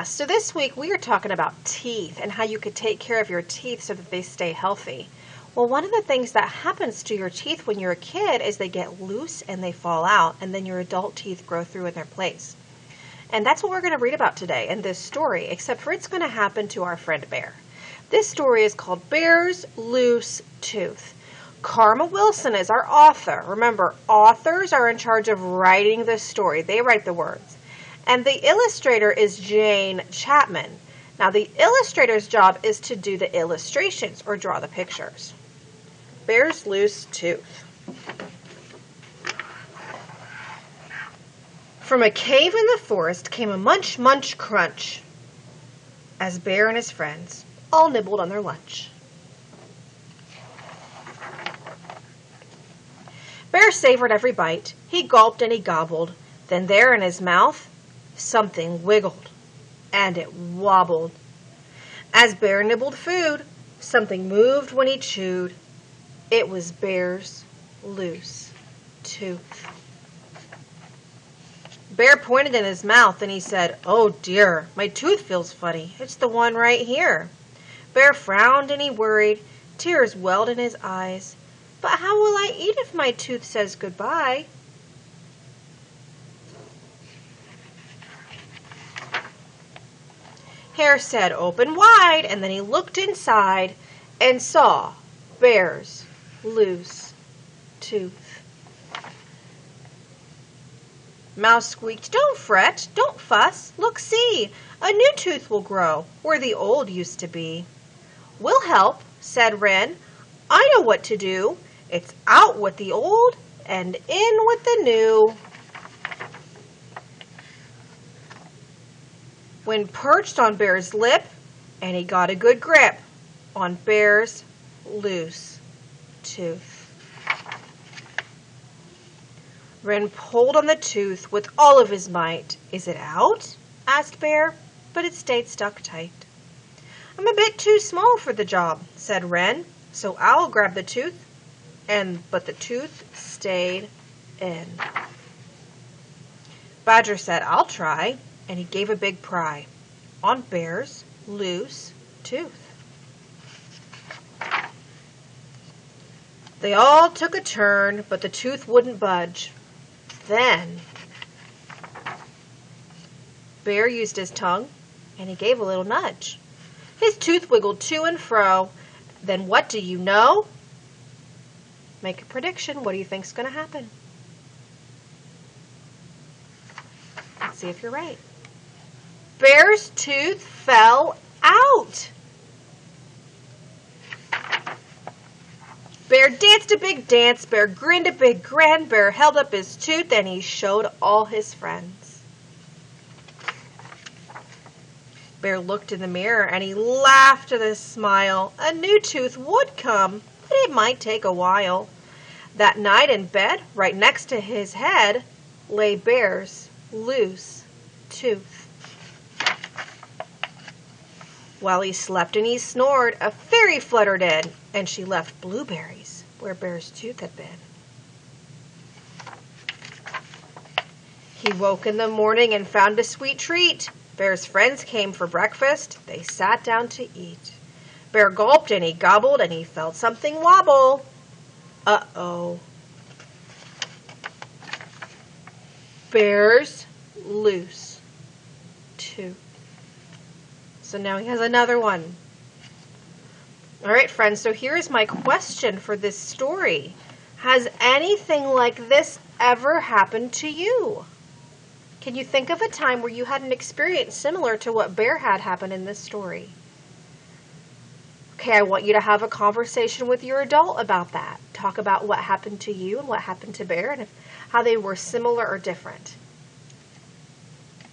So this week we are talking about teeth and how you could take care of your teeth so that they stay healthy. Well, one of the things that happens to your teeth when you're a kid is they get loose and they fall out, and then your adult teeth grow through in their place. And that's what we're going to read about today in this story, except for it's going to happen to our friend Bear. This story is called Bear's Loose Tooth. Karma Wilson is our author. Remember, authors are in charge of writing the story. They write the words. And the illustrator is Jane Chapman. Now, the illustrator's job is to do the illustrations or draw the pictures. Bear's Loose Tooth. From a cave in the forest came a munch, munch, crunch, as Bear and his friends all nibbled on their lunch. Bear savored every bite. He gulped and he gobbled. Then there in his mouth, something wiggled, and it wobbled. As Bear nibbled food, something moved when he chewed. It was Bear's loose tooth. Bear pointed in his mouth and he said, "Oh dear, my tooth feels funny. It's the one right here." Bear frowned and he worried. Tears welled in his eyes. "But how will I eat if my tooth says goodbye?" Hare said, "Open wide," and then he looked inside and saw Bear's loose tooth. Mouse squeaked, "Don't fret, don't fuss, look, see, a new tooth will grow where the old used to be." "We'll help," said Wren. "I know what to do. It's out with the old and in with the new." When perched on Bear's lip, and he got a good grip on Bear's loose tooth. Wren pulled on the tooth with all of his might. "Is it out?" asked Bear, but it stayed stuck tight. "I'm a bit too small for the job," said Wren, "so I'll grab the tooth," but the tooth stayed in. Badger said, "I'll try," and he gave a big pry on Bear's loose tooth. They all took a turn, but the tooth wouldn't budge. Then Bear used his tongue, and he gave a little nudge. His tooth wiggled to and fro. Then what do you know? Make a prediction. What do you think's going to happen? Let's see if you're right. Bear's tooth fell out. Bear danced a big dance. Bear grinned a big grin. Bear held up his tooth and he showed all his friends. Bear looked in the mirror and he laughed with a smile. A new tooth would come, but it might take a while. That night in bed, right next to his head, lay Bear's loose tooth. While he slept and he snored, a fairy fluttered in, and she left blueberries where Bear's tooth had been. He woke in the morning and found a sweet treat. Bear's friends came for breakfast. They sat down to eat. Bear gulped and he gobbled and he felt something wobble. Uh-oh. Bear's loose tooth. So now he has another one. All right, friends, so here's my question for this story. Has anything like this ever happened to you? Can you think of a time where you had an experience similar to what Bear had happen in this story? Okay, I want you to have a conversation with your adult about that. Talk about what happened to you and what happened to Bear and how they were similar or different.